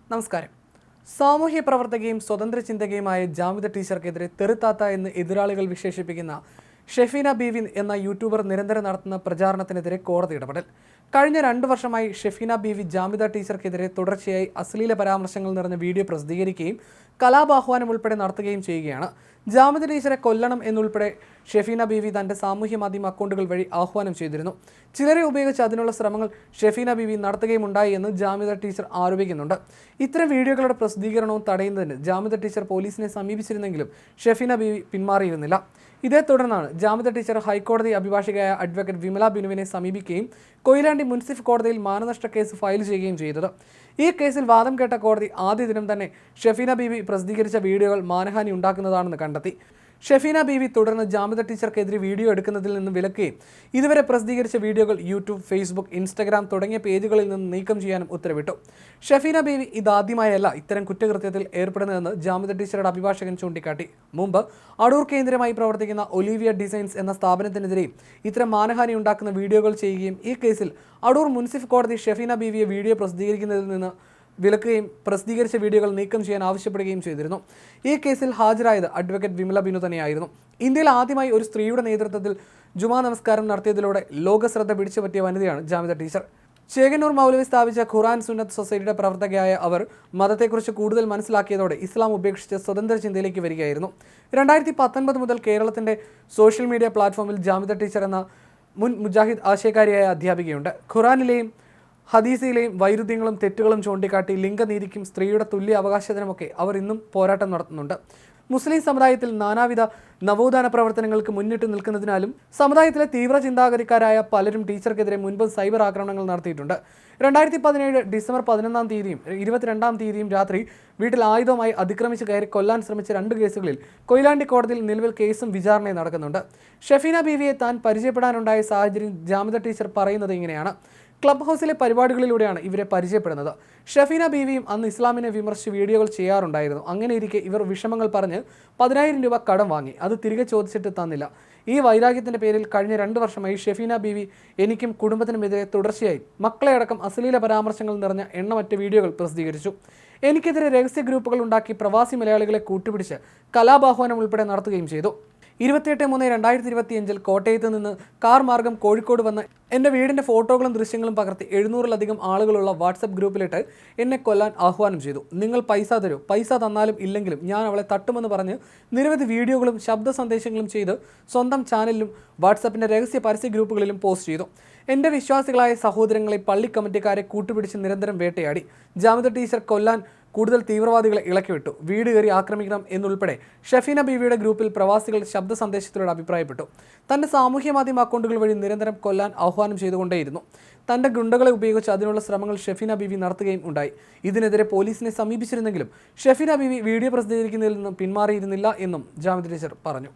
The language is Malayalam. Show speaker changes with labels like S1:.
S1: നമസ്കാരം. സാമൂഹ്യ പ്രവർത്തകയും സ്വതന്ത്ര ചിന്തകയുമായ ജാമിദ ടീച്ചർക്കെതിരെ തെറുത്താത്ത എന്ന് എതിരാളികൾ വിശേഷിപ്പിക്കുന്ന ഷെഫീന ബീവി എന്ന യൂട്യൂബർ നിരന്തരം നടത്തുന്ന പ്രചാരണത്തിനെതിരെ കോടതി ഇടപെടൽ. കഴിഞ്ഞ 2 വർഷമായി ഷെഫീന ബീവി ജാമിദ ടീച്ചർക്കെതിരെ തുടർച്ചയായി അശ്ലീല പരാമർശങ്ങൾ നിറഞ്ഞ വീഡിയോ പ്രസിദ്ധീകരിക്കുകയും കലാപാഹ്വാനം ഉൾപ്പെടെ നടത്തുകയും ചെയ്യുകയാണ്. ജാമിദ ടീച്ചറെ കൊല്ലണം എന്നുൾപ്പെടെ ഷെഫീന ബീവി തൻ്റെ സാമൂഹ്യ മാധ്യമ അക്കൗണ്ടുകൾ വഴി ആഹ്വാനം ചെയ്തിരുന്നു. ചിലരെ ഉപയോഗിച്ച് അതിനുള്ള ശ്രമങ്ങൾ ഷെഫീന ബീവി നടത്തുകയുമുണ്ടായി എന്ന് ജാമിദ ടീച്ചർ ആരോപിക്കുന്നുണ്ട്. ഇത്തരം വീഡിയോകളുടെ പ്രസിദ്ധീകരണവും തടയുന്നതിന് ജാമിദ ടീച്ചർ പോലീസിനെ സമീപിച്ചിരുന്നെങ്കിലും ഷെഫീന ബീവി പിന്മാറിയിരുന്നില്ല. ഇതേ തുടർന്നാണ് ജാമിദ ടീച്ചർ ഹൈക്കോടതി അഭിഭാഷകയായ അഡ്വക്കേറ്റ് വിമല ബിനുവിനെ സമീപിക്കുകയും കൊയിലാണ്ടി മുൻസിഫ് കോടതിയിൽ മാനനഷ്ട കേസ് ഫയൽ ചെയ്യുകയും ചെയ്തത്. ഈ കേസിൽ വാദം കേട്ട കോടതി ആദ്യ ദിനം തന്നെ ഷെഫീന ബീവി പ്രസിദ്ധീകരിച്ച വീഡിയോകൾ മാനഹാനി ഉണ്ടാക്കുന്നതാണെന്ന് കണ്ടെത്തി. ഷെഫീന ബീവി തുടർന്ന് ജാമിദ ടീച്ചർക്കെതിരെ വീഡിയോ എടുക്കുന്നതിൽ നിന്ന് വിലക്കുകയും ഇതുവരെ പ്രസിദ്ധീകരിച്ച വീഡിയോകൾ യൂട്യൂബ്, ഫേസ്ബുക്ക്, ഇൻസ്റ്റഗ്രാം തുടങ്ങിയ പേജുകളിൽ നിന്ന് നീക്കം ചെയ്യാനും ഉത്തരവിട്ടു. ഷെഫീന ബീവി ഇതാദ്യമായല്ല ഇത്തരം കുറ്റകൃത്യത്തിൽ ഏർപ്പെടുന്നതെന്ന് ജാമിദ ടീച്ചറുടെ അഭിഭാഷകൻ ചൂണ്ടിക്കാട്ടി. മുമ്പ് അടൂർ കേന്ദ്രമായി പ്രവർത്തിക്കുന്ന ഒലിവിയ ഡിസൈൻസ് എന്ന സ്ഥാപനത്തിനെതിരെയും ഇത്തരം മാനഹാനി ഉണ്ടാക്കുന്ന വീഡിയോകൾ ചെയ്യുകയും ഈ കേസിൽ അടൂർ മുൻസിഫ് കോടതി ഷെഫീന ബീവിയെ വീഡിയോ പ്രസിദ്ധീകരിക്കുന്നതിൽ നിന്ന് വിലക്കുകയും പ്രസിദ്ധീകരിച്ച വീഡിയോകൾ നീക്കം ചെയ്യാൻ ആവശ്യപ്പെടുകയും ചെയ്തിരുന്നു. ഈ കേസിൽ ഹാജരായത് അഡ്വക്കേറ്റ് വിമല ബിനു തന്നെയായിരുന്നു. ഇന്ത്യയിൽ ആദ്യമായി ഒരു സ്ത്രീയുടെ നേതൃത്വത്തിൽ ജുമാ നമസ്കാരം നടത്തിയതിലൂടെ ലോകശ്രദ്ധ പിടിച്ചുപറ്റിയ വനിതയാണ് ജാമിദ ടീച്ചർ. ചേകന്നൂർ മൗലവി സ്ഥാപിച്ച ഖുർആൻ സുന്നത്ത് സൊസൈറ്റിയുടെ പ്രവർത്തകയായ അവർ മതത്തെക്കുറിച്ച് കൂടുതൽ മനസ്സിലാക്കിയതോടെ ഇസ്ലാം ഉപേക്ഷിച്ച് സ്വതന്ത്ര ചിന്തയിലേക്ക് വരികയായിരുന്നു. 2019 മുതൽ കേരളത്തിൻ്റെ സോഷ്യൽ മീഡിയ പ്ലാറ്റ്ഫോമിൽ ജാമിദ ടീച്ചർ എന്ന മുൻ മുജാഹിദ് ആശയക്കാരിയായ അധ്യാപികയുണ്ട്. ഖുർആനിലെയും ഹദീസിലെയും വൈരുദ്ധ്യങ്ങളും തെറ്റുകളും ചൂണ്ടിക്കാട്ടി ലിംഗനീതിക്കും സ്ത്രീയുടെ തുല്യ അവകാശത്തിനുമൊക്കെ അവർ ഇന്നും പോരാട്ടം നടത്തുന്നുണ്ട്. മുസ്ലിം സമുദായത്തിൽ നാനാവിധ നവോത്ഥാന പ്രവർത്തനങ്ങൾക്ക് മുന്നിട്ട് നിൽക്കുന്നതിനാലും സമുദായത്തിലെ തീവ്ര ചിന്താഗതിക്കാരായ പലരും ടീച്ചർക്കെതിരെ മുൻപ് സൈബർ ആക്രമണങ്ങൾ നടത്തിയിട്ടുണ്ട്. 2017 ഡിസംബർ 11-ാം തീയതിയും 22-ാം തീയതിയും രാത്രി വീട്ടിൽ ആയുധവുമായി അതിക്രമിച്ച് കയറി കൊല്ലാൻ ശ്രമിച്ച 2 കേസുകളിൽ കൊയിലാണ്ടി കോടതിയിൽ നിലവിൽ കേസും വിചാരണയും നടക്കുന്നുണ്ട്. ഷെഫീന ബീവിയെ താൻ പരിചയപ്പെടാനുണ്ടായ സാഹചര്യം ജാമിദ ടീച്ചർ പറയുന്നത് ഇങ്ങനെയാണ്. ക്ലബ് ഹൗസിലെ പരിപാടികളിലൂടെയാണ് ഇവരെ പരിചയപ്പെടുന്നത്. ഷെഫീന ബീവിയും അന്ന് ഇസ്ലാമിനെ വിമർശിച്ച് വീഡിയോകൾ ചെയ്യാറുണ്ടായിരുന്നു. അങ്ങനെയിരിക്കെ ഇവർ വിഷമങ്ങൾ പറഞ്ഞ് 10,000 രൂപ കടം വാങ്ങി. അത് തിരികെ ചോദിച്ചിട്ട് തന്നില്ല. ഈ വൈരാഗ്യത്തിൻ്റെ പേരിൽ കഴിഞ്ഞ 2 വർഷമായി ഷെഫീന ബീവി എനിക്കും കുടുംബത്തിനുമെതിരെ തുടർച്ചയായി മക്കളെ അടക്കം അശ്ലീല പരാമർശങ്ങൾ നിറഞ്ഞ എണ്ണമറ്റ വീഡിയോകൾ പ്രസിദ്ധീകരിച്ചു. എനിക്കെതിരെ രഹസ്യ ഗ്രൂപ്പുകൾ ഉണ്ടാക്കി പ്രവാസി മലയാളികളെ കൂട്ടുപിടിച്ച് കലാപാഹ്വാനം ഉൾപ്പെടെ നടത്തുകയും ചെയ്തു. 28/3/2025 കോട്ടയത്ത് നിന്ന് കാർ മാർഗം കോഴിക്കോട് വന്ന് എൻ്റെ വീടിൻ്റെ ഫോട്ടോകളും ദൃശ്യങ്ങളും പകർത്തി 700-ലധികം ആളുകളുള്ള വാട്സപ്പ് ഗ്രൂപ്പിലിട്ട് എന്നെ കൊല്ലാൻ ആഹ്വാനം ചെയ്തു. നിങ്ങൾ പൈസ തരൂ, പൈസ തന്നാലും ഇല്ലെങ്കിലും ഞാൻ അവളെ തട്ടുമെന്ന് പറഞ്ഞ് നിരവധി വീഡിയോകളും ശബ്ദ സന്ദേശങ്ങളും ചെയ്ത് സ്വന്തം ചാനലിലും വാട്സപ്പിൻ്റെ രഹസ്യ പരസ്യ ഗ്രൂപ്പുകളിലും പോസ്റ്റ് ചെയ്തു. എൻ്റെ വിശ്വാസികളായ സഹോദരങ്ങളെ പള്ളി കമ്മിറ്റിക്കാരെ കൂട്ടുപിടിച്ച് നിരന്തരം വേട്ടയാടി. ജാമിദ ടീച്ചർ കൊല്ലാൻ കൂടുതൽ തീവ്രവാദികളെ ഇളക്കിവിട്ടു. വീട് കയറി ആക്രമിക്കണം എന്നുൾപ്പെടെ ഷെഫീന ബീവിയുടെ ഗ്രൂപ്പിൽ പ്രവാസികൾ ശബ്ദ സന്ദേശത്തിലൂടെ അഭിപ്രായപ്പെട്ടു. തൻ്റെ സാമൂഹ്യ മാധ്യമ അക്കൗണ്ടുകൾ വഴി നിരന്തരം കൊല്ലാൻ ആഹ്വാനം ചെയ്തുകൊണ്ടേയിരുന്നു. തൻ്റെ ഗുണ്ടകളെ ഉപയോഗിച്ച് അതിനുള്ള ശ്രമങ്ങൾ ഷെഫീന ബീവി നടത്തുകയും ഉണ്ടായി. ഇതിനെതിരെ പോലീസിനെ സമീപിച്ചിരുന്നെങ്കിലും ഷെഫീന ബീവി വീഡിയോ പ്രസിദ്ധീകരിക്കുന്നതിൽ നിന്നും പിന്മാറിയിരുന്നില്ല എന്നും ജാമിദ ടീച്ചർ പറഞ്ഞു.